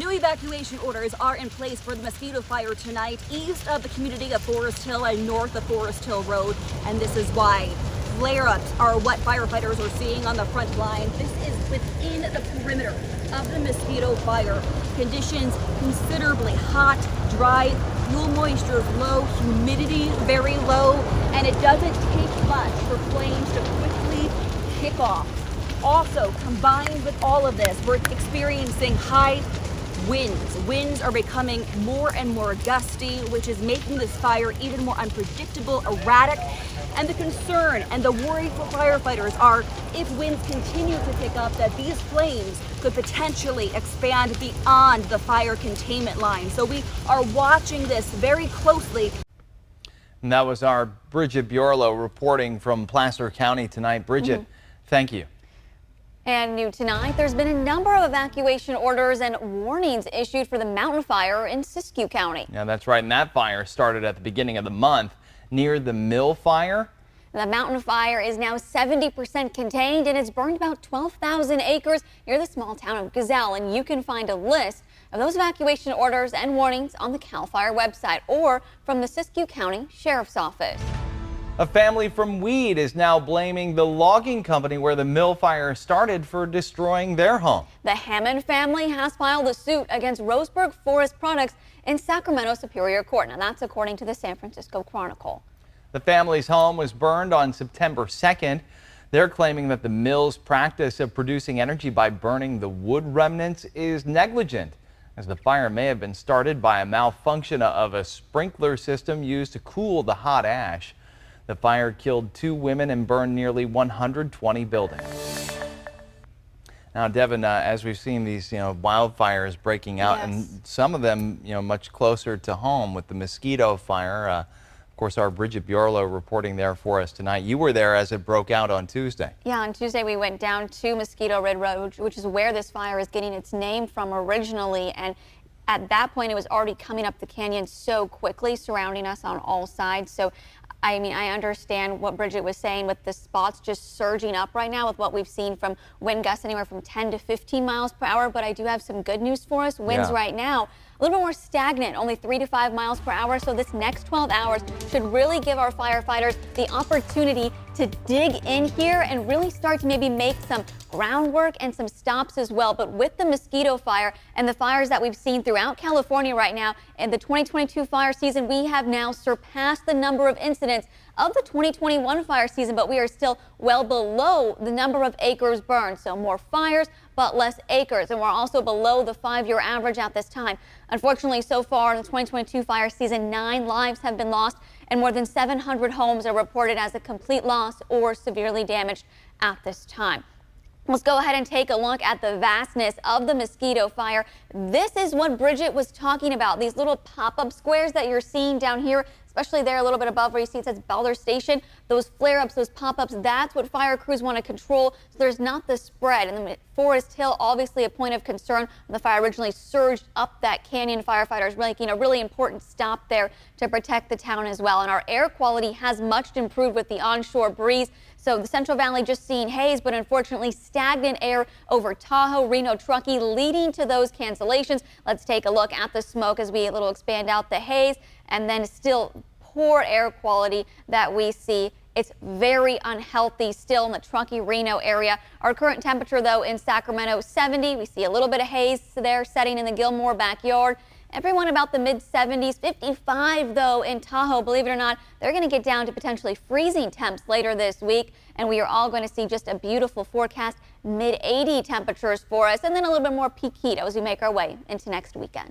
New evacuation orders are in place for the Mosquito Fire tonight, east of the community of Foresthill and north of Foresthill Road. And this is why flare-ups are what firefighters are seeing on the front line. This is within the perimeter of the Mosquito Fire. Conditions considerably hot, dry, fuel moisture is low, humidity very low, and it doesn't take much for flames to quickly kick off. Also, combined with all of this, we're experiencing high winds. Winds are becoming more and more gusty, which is making this fire even more unpredictable, erratic. And the concern and the worry for firefighters are if winds continue to pick up, that these flames could potentially expand beyond the fire containment line. So we are watching this very closely. And that was our Bridget Bureau reporting from Placer County tonight. Bridget, thank you. And new tonight, there's been a number of evacuation orders and warnings issued for the mountain fire in Siskiyou County. Yeah, that's right. And that fire started at the beginning of the month near the mill fire. The mountain fire is now 70% contained and it's burned about 12,000 acres near the small town of Gazelle. And you can find a list of those evacuation orders and warnings on the CAL FIRE website or from the Siskiyou County Sheriff's Office. A family from Weed is now blaming the logging company where the mill fire started for destroying their home. The Hammond family has filed a suit against Roseburg Forest Products in Sacramento Superior Court. Now that's according to the San Francisco Chronicle. The family's home was burned on September 2nd. They're claiming that the mill's practice of producing energy by burning the wood remnants is negligent, as the fire may have been started by a malfunction of a sprinkler system used to cool the hot ash. The fire killed 2 women and burned nearly 120 buildings. Now, Devin, as we've seen these, wildfires breaking out, and some of them, much closer to home with the Mosquito Fire. Of course, our Bridget Bureau reporting there for us tonight. You were there as it broke out on Tuesday. Yeah, on Tuesday we went down to Mosquito Ridge Road, which is where this fire is getting its name from originally. And at that point, it was already coming up the canyon so quickly, surrounding us on all sides. So I mean, I understand what Bridget was saying with the spots just surging up right now with what we've seen from wind gusts anywhere from 10 to 15 miles per hour. But I do have some good news for us. Winds right now a little bit more stagnant, only 3 to 5 miles per hour. So this next 12 hours should really give our firefighters the opportunity to dig in here and really start to maybe make some groundwork and some stops as well. But with the Mosquito Fire and the fires that we've seen throughout California right now in the 2022 fire season, we have now surpassed the number of incidents of the 2021 fire season, but we are still well below the number of acres burned. So more fires, but less acres. And we're also below the 5-year average at this time. Unfortunately, so far in the 2022 fire season, 9 lives have been lost and more than 700 homes are reported as a complete loss or severely damaged at this time. Let's go ahead and take a look at the vastness of the Mosquito Fire. This is what Bridget was talking about. These little pop-up squares that you're seeing down here, especially there a little bit above where you see it says Beller Station. Those flare-ups, those pop-ups, that's what fire crews want to control so there's not the spread. And then Foresthill, obviously a point of concern. When the fire originally surged up that canyon, firefighters making a really important stop there to protect the town as well. And our air quality has much improved with the onshore breeze. So the Central Valley just seeing haze, but unfortunately stagnant air over Tahoe, Reno, Truckee, leading to those cancellations. Let's take a look at the smoke as we expand out the haze, and then still poor air quality that we see. It's very unhealthy still in the Truckee, Reno area. Our current temperature, though, in Sacramento, 70. We see a little bit of haze there setting in the Gilmore backyard. Everyone about the mid-70s, 55 though in Tahoe. Believe it or not, they're going to get down to potentially freezing temps later this week. And we are all going to see just a beautiful forecast, mid-80 temperatures for us, and then a little bit more peak heat as we make our way into next weekend.